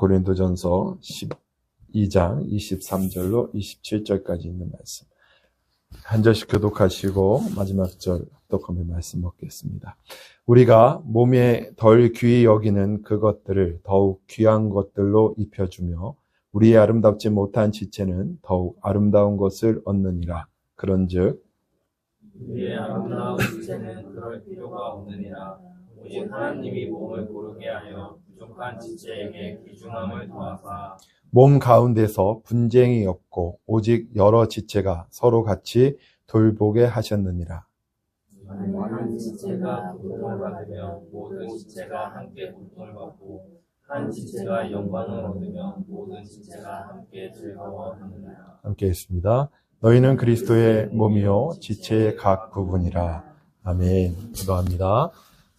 고린도전서 12장 23절로 27절까지 있는 말씀. 한 절씩 교독하시고 마지막 절 합독하며 말씀 먹겠습니다. 우리가 몸에 덜 귀히 여기는 그것들을 더욱 귀한 것들로 입혀주며 우리의 아름답지 못한 지체는 더욱 아름다운 것을 얻느니라. 그런즉 우리의 아름다운 지체는 그럴 필요가 없느니라. 오직 하나님이 몸을 고르게 하여 부족한 지체에게 귀중함을 더하사 몸 가운데서 분쟁이 없고 오직 여러 지체가 서로 같이 돌보게 하셨느니라. 한 지체가 고통을 받으면 모든 지체가 함께 고통을 받고 한 지체가 영광을 얻으면 모든 지체가 함께 즐거워하느니라. 함께 있습니다. 너희는 그리스도의 몸이요 지체의 각 부분이라. 아멘. 기도합니다.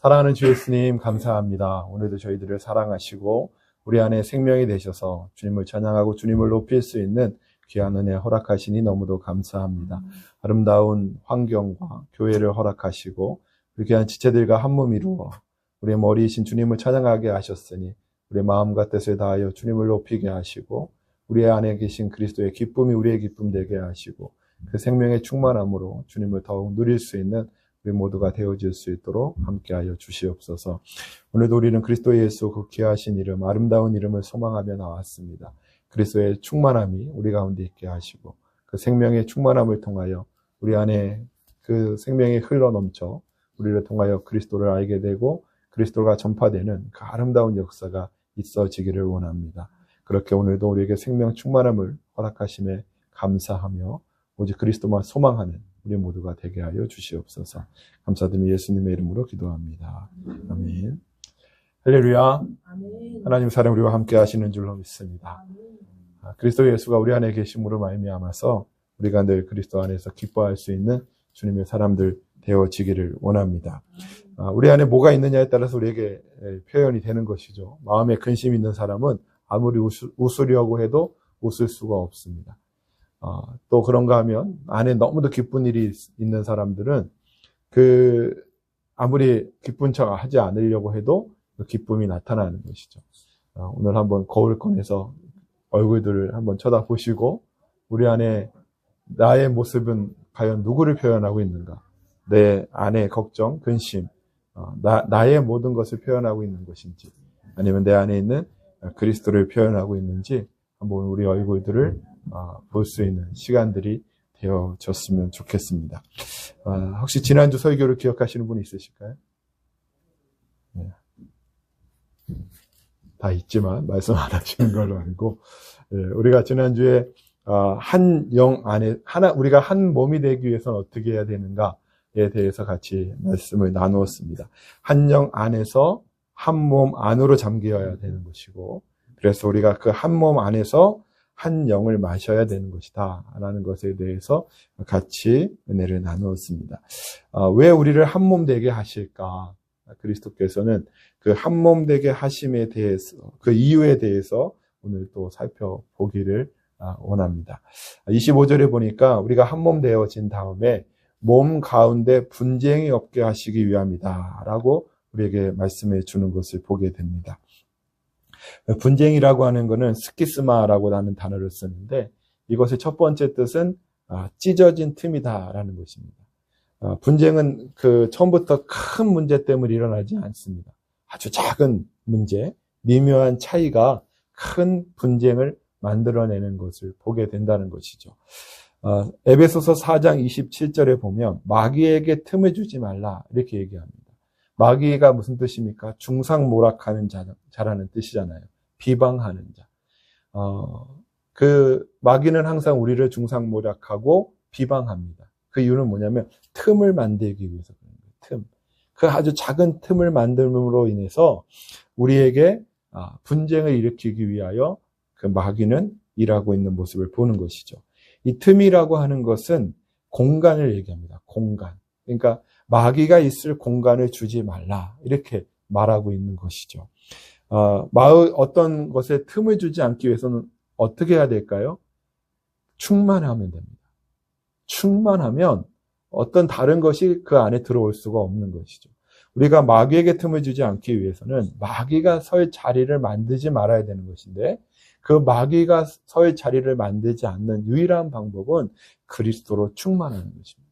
사랑하는 주 예수님 감사합니다. 오늘도 저희들을 사랑하시고 우리 안에 생명이 되셔서 주님을 찬양하고 주님을 높일 수 있는 귀한 은혜 허락하시니 너무도 감사합니다. 아름다운 환경과 교회를 허락하시고 우리 귀한 지체들과 한 몸 이루어 우리의 머리이신 주님을 찬양하게 하셨으니 우리의 마음과 뜻을 다하여 주님을 높이게 하시고 우리 안에 계신 그리스도의 기쁨이 우리의 기쁨 되게 하시고 그 생명의 충만함으로 주님을 더욱 누릴 수 있는 우리 모두가 되어질 수 있도록 함께하여 주시옵소서. 오늘도 우리는 그리스도 예수 그 귀하신 이름, 아름다운 이름을 소망하며 나왔습니다. 그리스도의 충만함이 우리 가운데 있게 하시고 그 생명의 충만함을 통하여 우리 안에 그 생명이 흘러넘쳐 우리를 통하여 그리스도를 알게 되고 그리스도가 전파되는 그 아름다운 역사가 있어지기를 원합니다. 그렇게 오늘도 우리에게 생명 충만함을 허락하심에 감사하며 오직 그리스도만 소망하는 우리 모두가 되게 하여 주시옵소서. 감사드리며 예수님의 이름으로 기도합니다. 아멘. 할렐루야. 아멘. 하나님 사랑 우리와 함께 하시는 줄로 믿습니다. 그리스도 예수가 우리 안에 계심으로 말미암아서 우리가 늘 그리스도 안에서 기뻐할 수 있는 주님의 사람들 되어지기를 원합니다. 우리 안에 뭐가 있느냐에 따라서 우리에게 표현이 되는 것이죠. 마음에 근심이 있는 사람은 아무리 웃으려고 해도 웃을 수가 없습니다. 또 그런가 하면 안에 너무도 기쁜 일이 있는 사람들은 아무리 기쁜 척 하지 않으려고 해도 그 기쁨이 나타나는 것이죠. 오늘 한번 거울 꺼내서 얼굴들을 한번 쳐다보시고 우리 안에 나의 모습은 과연 누구를 표현하고 있는가? 내 안에 걱정, 근심, 나의 모든 것을 표현하고 있는 것인지 아니면 내 안에 있는 그리스도를 표현하고 있는지 한번 우리 얼굴들을 볼 수 있는 시간들이 되어졌으면 좋겠습니다. 혹시 지난주 설교를 기억하시는 분이 있으실까요? 네. 다 있지만 말씀 안 하시는 걸로 알고 우리가 지난주에 한 영 안에 우리가 한 몸이 되기 위해서는 어떻게 해야 되는가에 대해서 같이 말씀을 나누었습니다. 한 영 안에서 한 몸 안으로 잠겨야 되는 것이고 그래서 우리가 그 한 몸 안에서 한 영을 마셔야 되는 것이다 라는 것에 대해서 같이 은혜를 나누었습니다. 왜 우리를 한 몸 되게 하실까? 그리스도께서는 그 한 몸 되게 하심에 대해서 그 이유에 대해서 오늘 또 살펴보기를 원합니다. 25절에 보니까 우리가 한 몸 되어진 다음에 몸 가운데 분쟁이 없게 하시기 위함이다 라고 우리에게 말씀해 주는 것을 보게 됩니다. 분쟁이라고 하는 것은 스키스마라고 하는 단어를 쓰는데 이것의 첫 번째 뜻은 찢어진 틈이다라는 것입니다. 분쟁은 처음부터 큰 문제 때문에 일어나지 않습니다. 아주 작은 문제, 미묘한 차이가 큰 분쟁을 만들어내는 것을 보게 된다는 것이죠. 에베소서 4장 27절에 보면 마귀에게 틈을 주지 말라 이렇게 얘기합니다. 마귀가 무슨 뜻입니까? 중상모략하는 자라는 뜻이잖아요. 비방하는 자. 마귀는 항상 우리를 중상모략하고 비방합니다. 그 이유는 뭐냐면 틈을 만들기 위해서 그런 거예요. 틈. 그 아주 작은 틈을 만듦으로 인해서 우리에게 분쟁을 일으키기 위하여 그 마귀는 일하고 있는 모습을 보는 것이죠. 이 틈이라고 하는 것은 공간을 얘기합니다. 공간. 그러니까 마귀가 있을 공간을 주지 말라 이렇게 말하고 있는 것이죠. 어떤 것에 틈을 주지 않기 위해서는 어떻게 해야 될까요? 충만하면 됩니다. 충만하면 어떤 다른 것이 그 안에 들어올 수가 없는 것이죠. 우리가 마귀에게 틈을 주지 않기 위해서는 마귀가 설 자리를 만들지 말아야 되는 것인데, 그 마귀가 설 자리를 만들지 않는 유일한 방법은 그리스도로 충만하는 것입니다.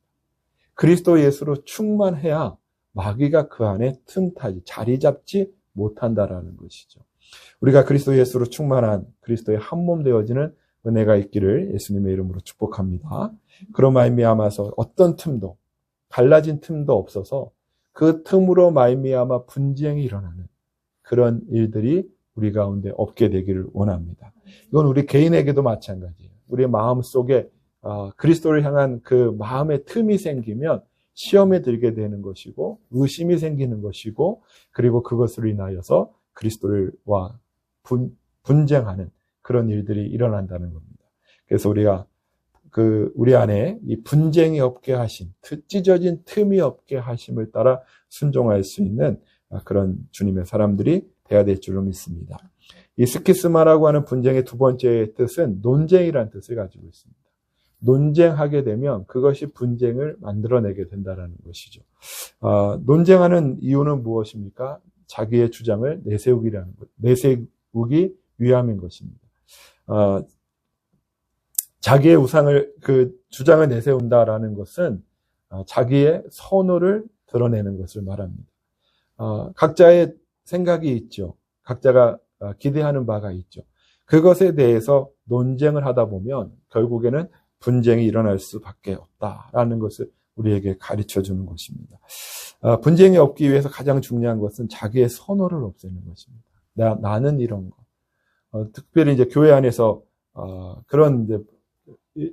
그리스도 예수로 충만해야 마귀가 그 안에 틈타지, 자리 잡지 못한다라는 것이죠. 우리가 그리스도 예수로 충만한 그리스도의 한 몸 되어지는 은혜가 있기를 예수님의 이름으로 축복합니다. 그로 말미암아서 어떤 틈도, 갈라진 틈도 없어서 그 틈으로 말미암아 분쟁이 일어나는 그런 일들이 우리 가운데 없게 되기를 원합니다. 이건 우리 개인에게도 마찬가지예요. 우리의 마음 속에 그리스도를 향한 그 마음의 틈이 생기면 시험에 들게 되는 것이고, 의심이 생기는 것이고, 그리고 그것으로 인하여서 그리스도와 분쟁하는 그런 일들이 일어난다는 겁니다. 그래서 우리가 우리 안에 이 분쟁이 없게 하심, 찢어진 틈이 없게 하심을 따라 순종할 수 있는 그런 주님의 사람들이 돼야 될 줄로 믿습니다. 이 스키스마라고 하는 분쟁의 두 번째 뜻은 논쟁이라는 뜻을 가지고 있습니다. 논쟁하게 되면 그것이 분쟁을 만들어내게 된다는 것이죠. 논쟁하는 이유는 무엇입니까? 자기의 주장을 내세우기라는 것, 내세우기 위함인 것입니다. 자기의 주장을 내세운다라는 것은 자기의 선호를 드러내는 것을 말합니다. 각자의 생각이 있죠. 각자가 기대하는 바가 있죠. 그것에 대해서 논쟁을 하다 보면 결국에는 분쟁이 일어날 수밖에 없다라는 것을 우리에게 가르쳐 주는 것입니다. 분쟁이 없기 위해서 가장 중요한 것은 자기의 선호를 없애는 것입니다. 나는 이런 거. 특별히 이제 교회 안에서 그런 이제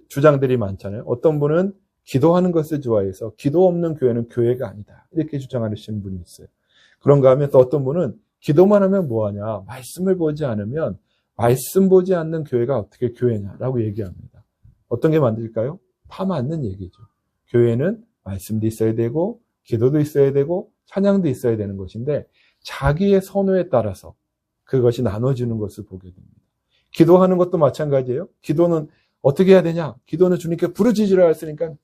주장들이 많잖아요. 어떤 분은 기도하는 것을 좋아해서 기도 없는 교회는 교회가 아니다, 이렇게 주장하시는 분이 있어요. 그런가 하면 또 어떤 분은 기도만 하면 뭐하냐, 말씀을 보지 않으면 말씀 보지 않는 교회가 어떻게 교회냐라고 얘기합니다. 어떤 게 맞을까요? 다 맞는 얘기죠. 교회는 말씀도 있어야 되고 기도도 있어야 되고 찬양도 있어야 되는 것인데, 자기의 선호에 따라서 그것이 나눠지는 것을 보게 됩니다. 기도하는 것도 마찬가지예요. 기도는 어떻게 해야 되냐? 기도는 주님께 부르짖으라 했으니까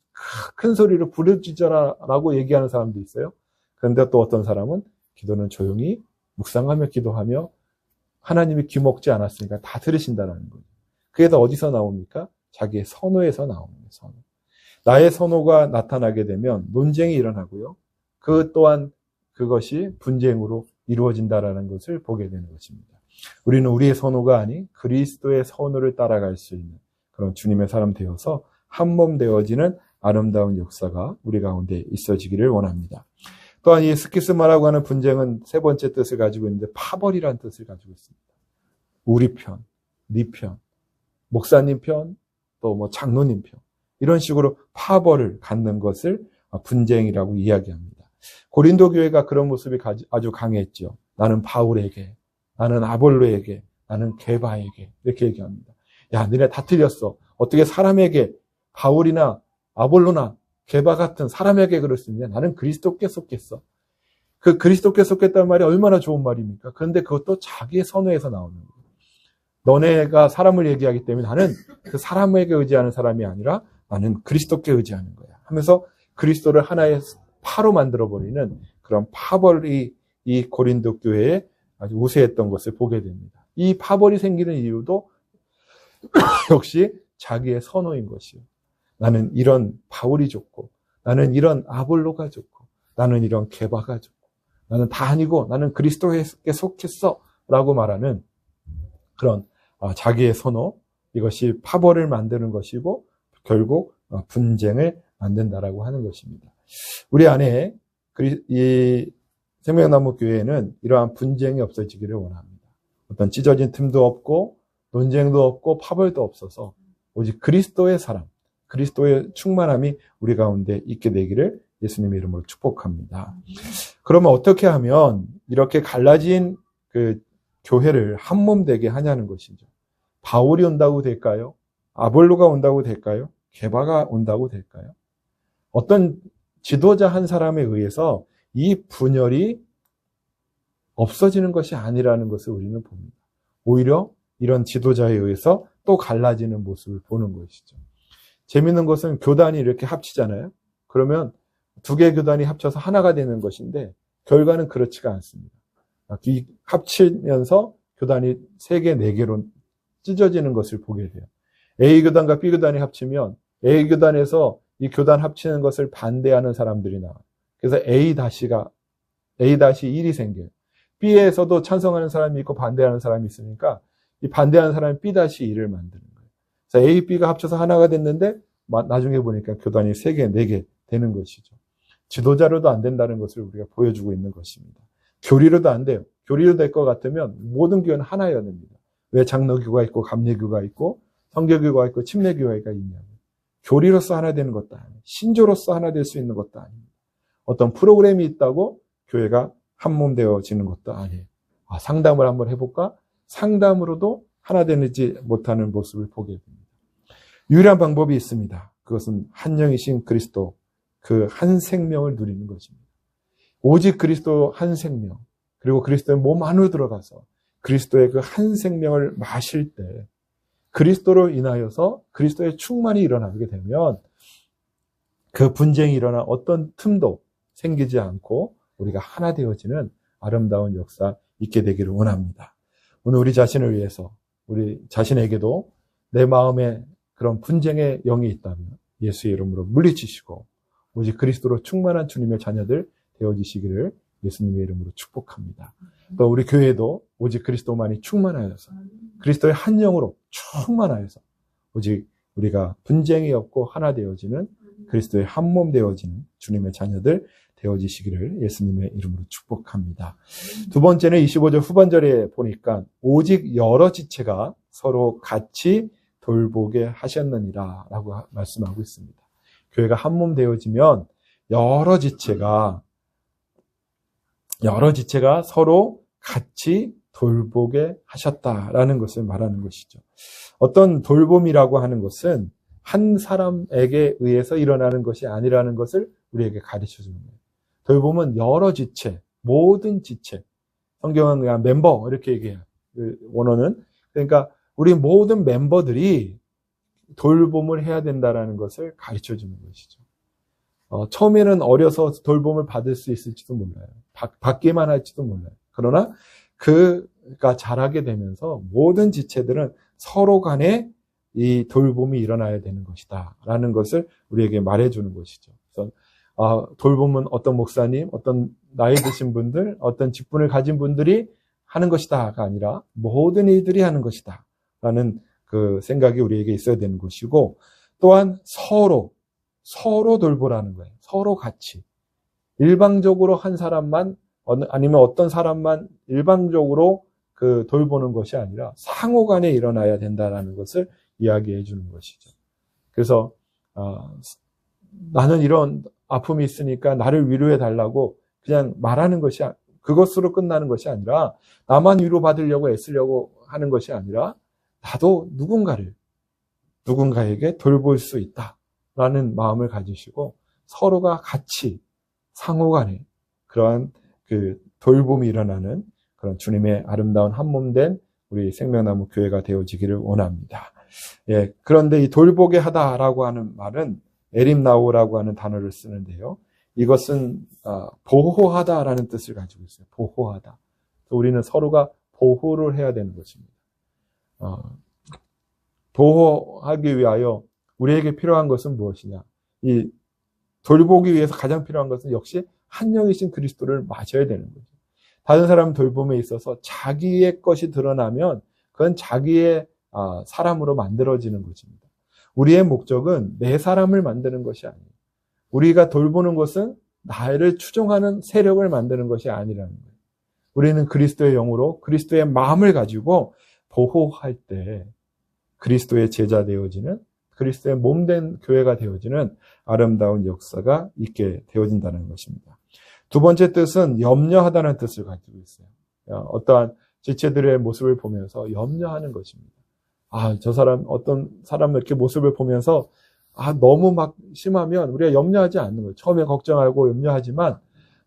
큰 소리로 부르짖으라라고 얘기하는 사람도 있어요. 그런데 또 어떤 사람은 기도는 조용히 묵상하며 기도하며 하나님이 귀먹지 않았으니까 다 들으신다는 거예요. 그게 다 어디서 나옵니까? 자기의 선호에서 나옵니다. 선호. 나의 선호가 나타나게 되면 논쟁이 일어나고요. 그 또한 그것이 분쟁으로 이루어진다라는 것을 보게 되는 것입니다. 우리는 우리의 선호가 아닌 그리스도의 선호를 따라갈 수 있는 그런 주님의 사람 되어서 한 몸 되어지는 아름다운 역사가 우리 가운데 있어지기를 원합니다. 또한 이 스키스마라고 하는 분쟁은 세 번째 뜻을 가지고 있는데, 파벌이라는 뜻을 가지고 있습니다. 우리 편, 네 편, 목사님 편, 또 뭐 장로님 편, 이런 식으로 파벌을 갖는 것을 분쟁이라고 이야기합니다. 고린도 교회가 그런 모습이 아주 강했죠. 나는 바울에게, 나는 아볼로에게, 나는 게바에게, 이렇게 얘기합니다. 야, 너네 다 틀렸어. 어떻게 사람에게, 바울이나 아볼로나 게바 같은 사람에게 그럴 수 있냐? 나는 그리스도께 속겠어. 그 그리스도께 속겠다는 말이 얼마나 좋은 말입니까? 그런데 그것도 자기의 선호에서 나오는 거예요. 너네가 사람을 얘기하기 때문에 나는 그 사람에게 의지하는 사람이 아니라 나는 그리스도께 의지하는 거야 하면서 그리스도를 하나의 파로 만들어버리는 그런 파벌이 이 고린도 교회에 아주 우세했던 것을 보게 됩니다. 이 파벌이 생기는 이유도 역시 자기의 선호인 것이에요. 나는 이런 바울이 좋고, 나는 이런 아볼로가 좋고, 나는 이런 게바가 좋고, 나는 다 아니고 나는 그리스도께 속했어 라고 말하는 그런 자기의 선호, 이것이 파벌을 만드는 것이고 결국 분쟁을 만든다라고 하는 것입니다. 우리 안에 이 생명나무 교회에는 이러한 분쟁이 없어지기를 원합니다. 어떤 찢어진 틈도 없고 논쟁도 없고 파벌도 없어서 오직 그리스도의 사람, 그리스도의 충만함이 우리 가운데 있게 되기를 예수님의 이름으로 축복합니다. 그러면 어떻게 하면 이렇게 갈라진 그 교회를 한 몸 되게 하냐는 것이죠. 바울이 온다고 될까요? 아볼로가 온다고 될까요? 게바가 온다고 될까요? 어떤 지도자 한 사람에 의해서 이 분열이 없어지는 것이 아니라는 것을 우리는 봅니다. 오히려 이런 지도자에 의해서 또 갈라지는 모습을 보는 것이죠. 재밌는 것은 교단이 이렇게 합치잖아요. 그러면 두 개의 교단이 합쳐서 하나가 되는 것인데 결과는 그렇지가 않습니다. 합치면서 교단이 3개, 4개로 찢어지는 것을 보게 돼요. A교단과 B교단이 합치면 A교단에서 이 교단 합치는 것을 반대하는 사람들이 나와요. 그래서 A-1이 생겨요. B에서도 찬성하는 사람이 있고 반대하는 사람이 있으니까 이 반대하는 사람이 B-1을 만드는 거예요. 그래서 A, B가 합쳐서 하나가 됐는데 나중에 보니까 교단이 3개, 4개 되는 것이죠. 지도자로도 안 된다는 것을 우리가 보여주고 있는 것입니다. 교리로도 안 돼요. 교리로 될 것 같으면 모든 교회는 하나여야 됩니다. 왜 장로교가 있고 감리교가 있고 성결교가 있고 침례교회가 있냐면 교리로서 하나 되는 것도 아니에요. 신조로서 하나 될 수 있는 것도 아닙니다. 어떤 프로그램이 있다고 교회가 한몸 되어지는 것도 아니에요. 상담을 한번 해볼까? 상담으로도 하나 되지 못하는 모습을 보게 됩니다. 유일한 방법이 있습니다. 그것은 한 영이신 그리스도, 그 한 생명을 누리는 것입니다. 오직 그리스도 한 생명, 그리고 그리스도의 몸 안으로 들어가서 그리스도의 그 한 생명을 마실 때 그리스도로 인하여서 그리스도의 충만이 일어나게 되면 그 분쟁이 일어나 어떤 틈도 생기지 않고 우리가 하나 되어지는 아름다운 역사 있게 되기를 원합니다. 오늘 우리 자신을 위해서 우리 자신에게도 내 마음에 그런 분쟁의 영이 있다면 예수의 이름으로 물리치시고 오직 그리스도로 충만한 주님의 자녀들 되어지시기를 예수님의 이름으로 축복합니다. 또 우리 교회도 오직 그리스도만이 충만하여서 그리스도의 한 영으로 충만하여서 오직 우리가 분쟁이 없고 하나 되어지는 그리스도의 한 몸 되어지는 주님의 자녀들 되어지시기를 예수님의 이름으로 축복합니다. 두 번째는 25절 후반절에 보니까 오직 여러 지체가 서로 같이 돌보게 하셨느니라 라고 말씀하고 있습니다. 교회가 한 몸 되어지면 여러 지체가 서로 같이 돌보게 하셨다라는 것을 말하는 것이죠. 어떤 돌봄이라고 하는 것은 한 사람에게 의해서 일어나는 것이 아니라는 것을 우리에게 가르쳐 주는 거예요. 돌봄은 여러 지체, 모든 지체. 성경은 그냥 멤버 이렇게 얘기해요. 원어는. 그러니까 우리 모든 멤버들이 돌봄을 해야 된다는 것을 가르쳐 주는 것이죠. 처음에는 어려서 돌봄을 받을 수 있을지도 몰라요. 받기만 할지도 몰라요. 그러나 그가 자라게 되면서 모든 지체들은 서로 간에 이 돌봄이 일어나야 되는 것이다 라는 것을 우리에게 말해주는 것이죠. 그래서 돌봄은 어떤 목사님, 어떤 나이 드신 분들, 어떤 직분을 가진 분들이 하는 것이다가 아니라 모든 이들이 하는 것이다 라는 그 생각이 우리에게 있어야 되는 것이고, 또한 서로 돌보라는 거예요. 서로 같이. 일방적으로 한 사람만, 아니면 어떤 사람만 일방적으로 그 돌보는 것이 아니라 상호 간에 일어나야 된다라는 것을 이야기해 주는 것이죠. 그래서 나는 이런 아픔이 있으니까 나를 위로해 달라고 그냥 말하는 것이, 그것으로 끝나는 것이 아니라 나만 위로받으려고 애쓰려고 하는 것이 아니라 나도 누군가에게 돌볼 수 있다라는 마음을 가지시고 서로가 같이 상호간에 그러한 그 돌봄이 일어나는 그런 주님의 아름다운 한 몸 된 우리 생명나무 교회가 되어지기를 원합니다. 예, 그런데 이 돌보게 하다라고 하는 말은 에림나오라고 하는 단어를 쓰는데요. 이것은 보호하다라는 뜻을 가지고 있어요. 보호하다. 우리는 서로가 보호를 해야 되는 것입니다. 보호하기 위하여 우리에게 필요한 것은 무엇이냐? 이 돌보기 위해서 가장 필요한 것은 역시 한 영이신 그리스도를 맞아야 되는 거죠. 다른 사람 돌봄에 있어서 자기의 것이 드러나면 그건 자기의 사람으로 만들어지는 것입니다. 우리의 목적은 내 사람을 만드는 것이 아니에요. 우리가 돌보는 것은 나를 추종하는 세력을 만드는 것이 아니라는 거예요. 우리는 그리스도의 영으로 그리스도의 마음을 가지고 보호할 때 그리스도의 제자 되어지는, 그리스도의 몸된 교회가 되어지는 아름다운 역사가 있게 되어진다는 것입니다. 두 번째 뜻은 염려하다는 뜻을 가지고 있어요. 어떠한 지체들의 모습을 보면서 염려하는 것입니다. 저 사람, 어떤 사람 이렇게 모습을 보면서 너무 막 심하면 우리가 염려하지 않는 거예요. 처음에 걱정하고 염려하지만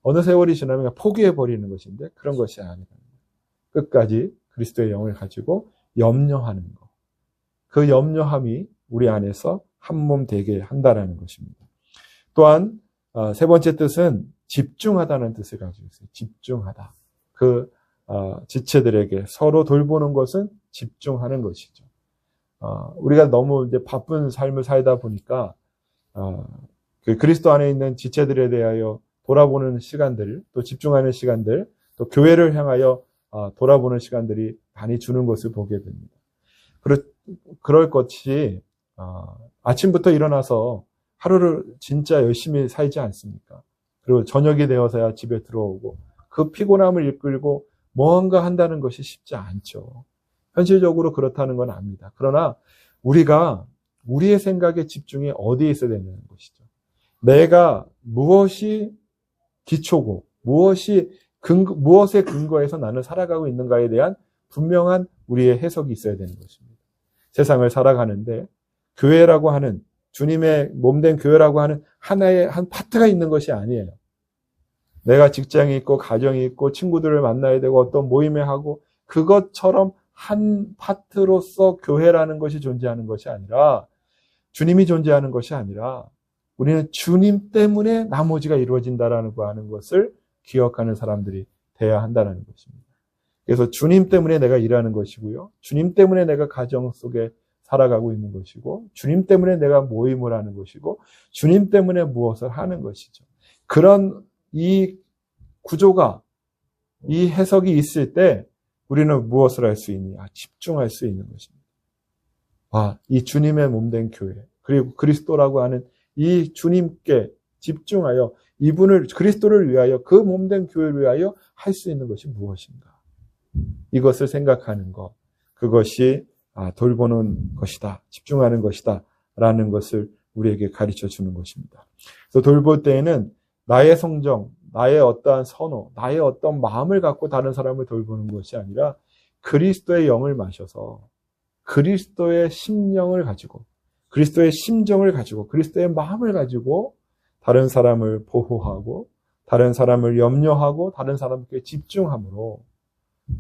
어느 세월이 지나면 그냥 포기해버리는 것인데 그런 것이 아니라 끝까지 그리스도의 영을 가지고 염려하는 것. 그 염려함이 우리 안에서 한 몸 되게 한다라는 것입니다. 또한 세 번째 뜻은 집중하다는 뜻을 가지고 있어요. 집중하다. 지체들에게 서로 돌보는 것은 집중하는 것이죠. 우리가 너무 이제 바쁜 삶을 살다 보니까, 그리스도 안에 있는 지체들에 대하여 돌아보는 시간들, 또 집중하는 시간들, 또 교회를 향하여 돌아보는 시간들이 많이 주는 것을 보게 됩니다. 그럴 것이 아침부터 일어나서 하루를 진짜 열심히 살지 않습니까? 그리고 저녁이 되어서야 집에 들어오고 그 피곤함을 이끌고 뭔가 한다는 것이 쉽지 않죠. 현실적으로 그렇다는 건 압니다. 그러나 우리가 우리의 생각의 집중이 어디에 있어야 되는 것이죠. 내가 무엇이 기초고 무엇에 근거해서 나는 살아가고 있는가에 대한 분명한 우리의 해석이 있어야 되는 것입니다. 세상을 살아가는데 교회라고 하는, 주님의 몸된 교회라고 하는 하나의 한 파트가 있는 것이 아니에요. 내가 직장이 있고 가정이 있고 친구들을 만나야 되고 어떤 모임에 하고 그것처럼 한 파트로서 교회라는 것이 존재하는 것이 아니라, 주님이 존재하는 것이 아니라 우리는 주님 때문에 나머지가 이루어진다라는 것을 기억하는 사람들이 돼야 한다는 것입니다. 그래서 주님 때문에 내가 일하는 것이고요. 주님 때문에 내가 가정 속에 살아가고 있는 것이고, 주님 때문에 내가 모임을 하는 것이고, 주님 때문에 무엇을 하는 것이죠. 그런 이 구조가, 이 해석이 있을 때 우리는 무엇을 할 수 있느냐? 집중할 수 있는 것입니다. 이 주님의 몸된 교회, 그리고 그리스도라고 하는 이 주님께 집중하여 그리스도를 위하여, 그 몸된 교회를 위하여 할 수 있는 것이 무엇인가? 이것을 생각하는 것, 그것이 돌보는 것이다, 집중하는 것이다 라는 것을 우리에게 가르쳐 주는 것입니다. 그래서 돌볼 때에는 나의 성정, 나의 어떠한 선호, 나의 어떤 마음을 갖고 다른 사람을 돌보는 것이 아니라 그리스도의 영을 마셔서 그리스도의 심령을 가지고, 그리스도의 심정을 가지고, 그리스도의 마음을 가지고 다른 사람을 보호하고 다른 사람을 염려하고 다른 사람께 집중함으로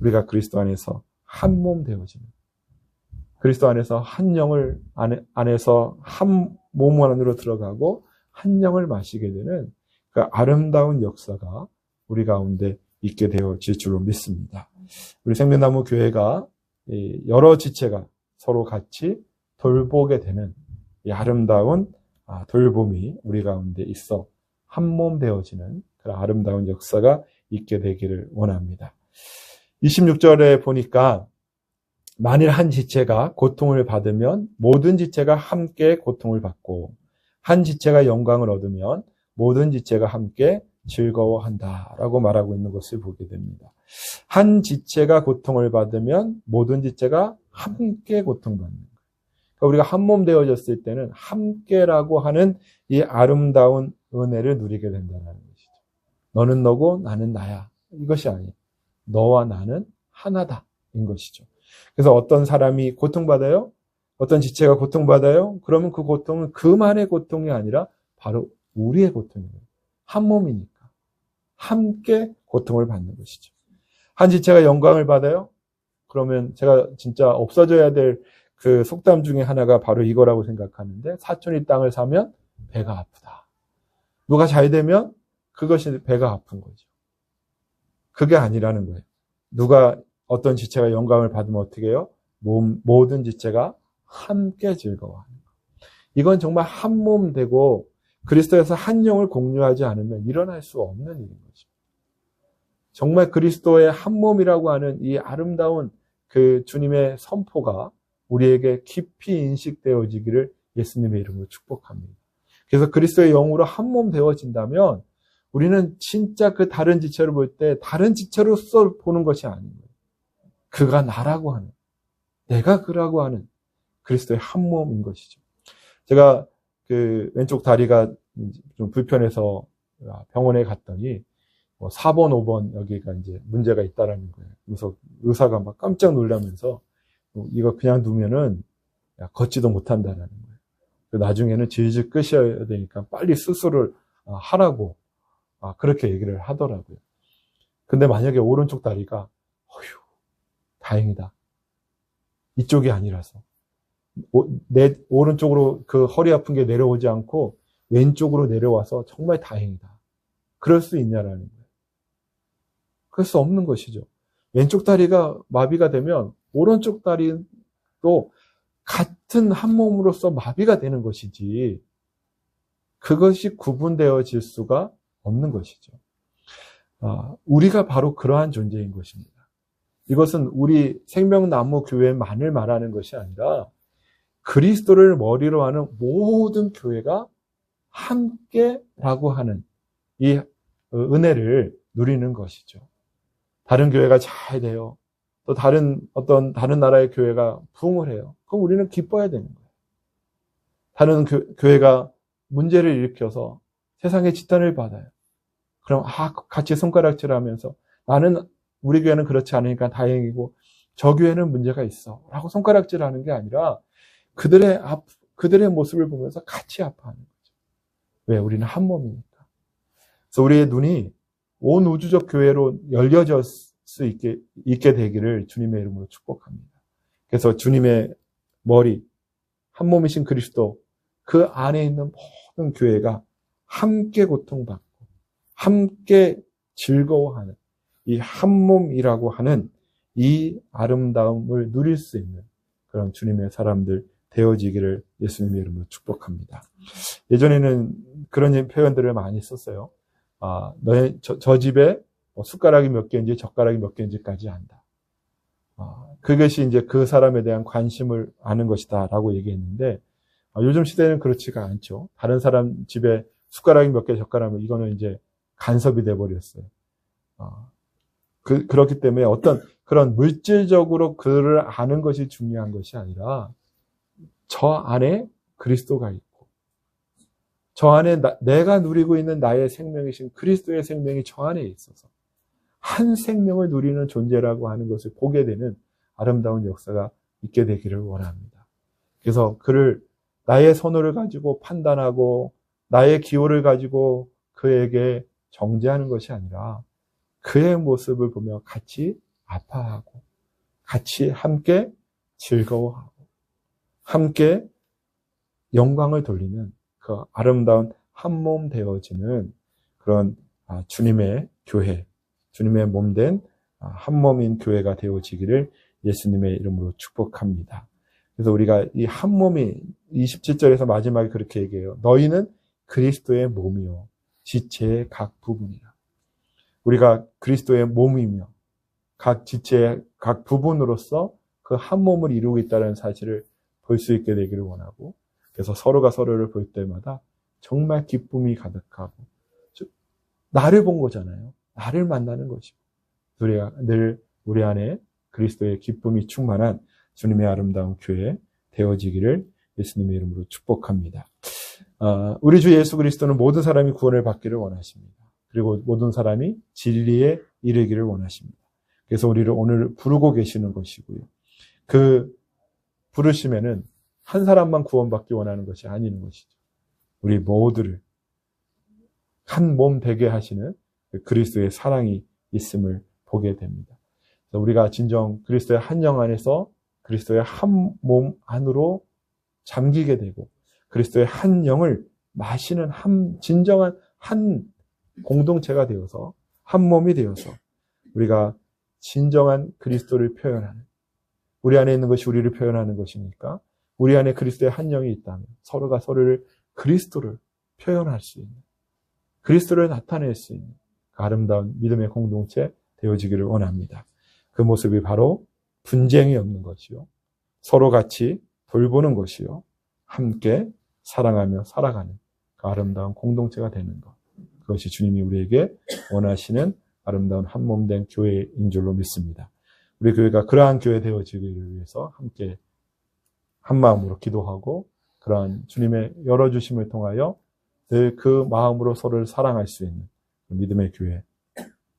우리가 그리스도 안에서 한 몸 되어지는, 그리스도 안에서 한 영을 안에서 한 몸 안으로 들어가고 한 영을 마시게 되는 그 아름다운 역사가 우리 가운데 있게 되어질 줄로 믿습니다. 우리 생명나무 교회가 여러 지체가 서로 같이 돌보게 되는 이 아름다운 돌봄이 우리 가운데 있어 한 몸 되어지는 그런 아름다운 역사가 있게 되기를 원합니다. 26절에 보니까 만일 한 지체가 고통을 받으면 모든 지체가 함께 고통을 받고, 한 지체가 영광을 얻으면 모든 지체가 함께 즐거워한다라고 말하고 있는 것을 보게 됩니다. 한 지체가 고통을 받으면 모든 지체가 함께 고통받는 거예요. 그러니까 우리가 한 몸 되어졌을 때는 함께라고 하는 이 아름다운 은혜를 누리게 된다는 것이죠. 너는 너고 나는 나야. 이것이 아니에요. 너와 나는 하나다인 것이죠. 그래서 어떤 사람이 고통받아요? 어떤 지체가 고통받아요? 그러면 그 고통은 그만의 고통이 아니라 바로 우리의 고통이에요. 한 몸이니까. 함께 고통을 받는 것이죠. 한 지체가 영광을 받아요? 그러면 제가 진짜 없어져야 될 그 속담 중에 하나가 바로 이거라고 생각하는데, 사촌이 땅을 사면 배가 아프다. 누가 잘 되면 그것이 배가 아픈 거죠. 그게 아니라는 거예요. 어떤 지체가 영광을 받으면 어떻게 해요? 모든 지체가 함께 즐거워하는 거. 이건 정말 한 몸 되고 그리스도에서 한 영을 공유하지 않으면 일어날 수 없는 일인 거죠. 정말 그리스도의 한 몸이라고 하는 이 아름다운 그 주님의 선포가 우리에게 깊이 인식되어지기를 예수님의 이름으로 축복합니다. 그래서 그리스도의 영으로 한 몸 되어진다면 우리는 진짜 그 다른 지체를 볼 때 다른 지체로서 보는 것이 아닌 거예요. 그가 나라고 하는, 내가 그라고 하는 그리스도의 한 몸인 것이죠. 제가 그 왼쪽 다리가 좀 불편해서 병원에 갔더니 4번, 5번 여기가 이제 문제가 있다라는 거예요. 그래서 의사가 막 깜짝 놀라면서 이거 그냥 두면은 걷지도 못한다라는 거예요. 나중에는 질질 끄셔야 되니까 빨리 수술을 하라고 그렇게 얘기를 하더라고요. 근데 만약에 오른쪽 다리가 다행이다. 이쪽이 아니라서 내 오른쪽으로 그 허리 아픈 게 내려오지 않고 왼쪽으로 내려와서 정말 다행이다. 그럴 수 있냐라는 거예요. 그럴 수 없는 것이죠. 왼쪽 다리가 마비가 되면 오른쪽 다리도 같은 한 몸으로서 마비가 되는 것이지 그것이 구분되어질 수가 없는 것이죠. 우리가 바로 그러한 존재인 것입니다. 이것은 우리 생명나무 교회만을 말하는 것이 아니라 그리스도를 머리로 하는 모든 교회가 함께라고 하는 이 은혜를 누리는 것이죠. 다른 교회가 잘 돼요. 또 다른 나라의 교회가 부흥을 해요. 그럼 우리는 기뻐야 되는 거예요. 다른 교회가 문제를 일으켜서 세상의 지탄을 받아요. 그럼 같이 손가락질하면서 우리 교회는 그렇지 않으니까 다행이고 저 교회는 문제가 있어 라고 손가락질하는 게 아니라 그들의 모습을 보면서 같이 아파하는 거죠. 왜? 우리는 한 몸이니까. 그래서 우리의 눈이 온 우주적 교회로 열려질 수 있게 되기를 주님의 이름으로 축복합니다. 그래서 주님의 머리, 한 몸이신 그리스도, 그 안에 있는 모든 교회가 함께 고통받고 함께 즐거워하는 이 한 몸이라고 하는 이 아름다움을 누릴 수 있는 그런 주님의 사람들 되어지기를 예수님의 이름으로 축복합니다. 예전에는 그런 표현들을 많이 썼어요. 저 집에 숟가락이 몇 개인지 젓가락이 몇 개인지까지 안다. 그것이 이제 그 사람에 대한 관심을 아는 것이다 라고 얘기했는데 요즘 시대는 그렇지가 않죠. 다른 사람 집에 숟가락이 몇 개 젓가락이 이거는 이제 간섭이 돼버렸어요. 그렇기 때문에 어떤 그런 물질적으로 그를 아는 것이 중요한 것이 아니라 저 안에 그리스도가 있고 저 안에 내가 누리고 있는 나의 생명이신 그리스도의 생명이 저 안에 있어서 한 생명을 누리는 존재라고 하는 것을 보게 되는 아름다운 역사가 있게 되기를 원합니다. 그래서 그를 나의 선호를 가지고 판단하고 나의 기호를 가지고 그에게 정죄하는 것이 아니라 그의 모습을 보며 같이 아파하고 같이 함께 즐거워하고 함께 영광을 돌리는 그 아름다운 한 몸 되어지는 그런 주님의 교회, 주님의 몸된 한 몸인 교회가 되어지기를 예수님의 이름으로 축복합니다. 그래서 우리가 이 한 몸이 27절에서 마지막에 그렇게 얘기해요. 너희는 그리스도의 몸이요 지체의 각 부분이라. 우리가 그리스도의 몸이며 각 지체의 각 부분으로서 그 한 몸을 이루고 있다는 사실을 볼 수 있게 되기를 원하고 그래서 서로가 서로를 볼 때마다 정말 기쁨이 가득하고 나를 본 거잖아요. 나를 만나는 것이고 우리가 늘 우리 안에 그리스도의 기쁨이 충만한 주님의 아름다운 교회 되어지기를 예수님의 이름으로 축복합니다. 우리 주 예수 그리스도는 모든 사람이 구원을 받기를 원하십니다. 그리고 모든 사람이 진리에 이르기를 원하십니다. 그래서 우리를 오늘 부르고 계시는 것이고요. 그 부르심에는 한 사람만 구원받기 원하는 것이 아닌 것이죠. 우리 모두를 한 몸 되게 하시는 그리스도의 사랑이 있음을 보게 됩니다. 그래서 우리가 진정 그리스도의 한 영 안에서 그리스도의 한 몸 안으로 잠기게 되고 그리스도의 한 영을 마시는 진정한 한 공동체가 되어서 한 몸이 되어서 우리가 진정한 그리스도를 표현하는 우리 안에 있는 것이 우리를 표현하는 것이니까 우리 안에 그리스도의 한 영이 있다면 서로가 서로를 그리스도를 표현할 수 있는 그리스도를 나타낼 수 있는 그 아름다운 믿음의 공동체 되어지기를 원합니다. 그 모습이 바로 분쟁이 없는 것이요 서로 같이 돌보는 것이요 함께 사랑하며 살아가는 그 아름다운 공동체가 되는 것 그것이 주님이 우리에게 원하시는 아름다운 한 몸된 교회인 줄로 믿습니다. 우리 교회가 그러한 교회 되어지기를 위해서 함께 한 마음으로 기도하고 그러한 주님의 열어주심을 통하여 늘 그 마음으로 서로를 사랑할 수 있는 믿음의 교회,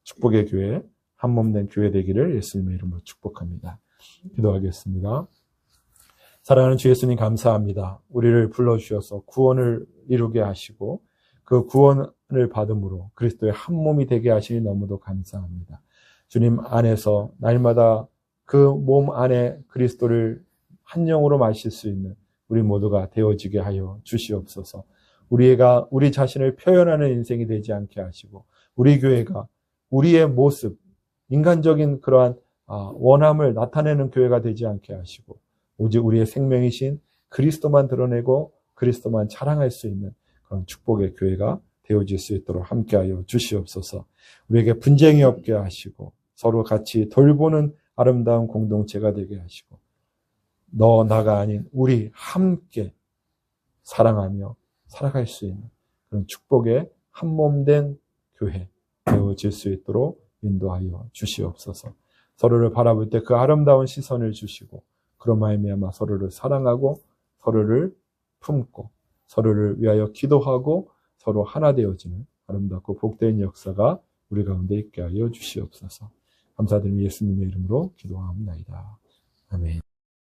축복의 교회, 한 몸된 교회 되기를 예수님의 이름으로 축복합니다. 기도하겠습니다. 사랑하는 주 예수님 감사합니다. 우리를 불러주셔서 구원을 이루게 하시고 그 구원을 받음으로 그리스도의 한 몸이 되게 하시니 너무도 감사합니다. 주님 안에서 날마다 그 몸 안에 그리스도를 한 영으로 마실 수 있는 우리 모두가 되어지게 하여 주시옵소서. 우리 자신을 표현하는 인생이 되지 않게 하시고, 우리 교회가 우리의 모습, 인간적인 그러한 원함을 나타내는 교회가 되지 않게 하시고, 오직 우리의 생명이신 그리스도만 드러내고 그리스도만 자랑할 수 있는 그런 축복의 교회가 되어질 수 있도록 함께하여 주시옵소서. 우리에게 분쟁이 없게 하시고 서로 같이 돌보는 아름다운 공동체가 되게 하시고, 너 나가 아닌 우리 함께 사랑하며 살아갈 수 있는 그런 축복의 한몸된 교회 되어질 수 있도록 인도하여 주시옵소서. 서로를 바라볼 때 그 아름다운 시선을 주시고, 그런 말미암아 서로를 사랑하고 서로를 품고 서로를 위하여 기도하고 서로 하나 되어지는 아름답고 복된 역사가 우리 가운데 있게 하여 주시옵소서. 감사드리며 예수님의 이름으로 기도하옵나이다. 아멘.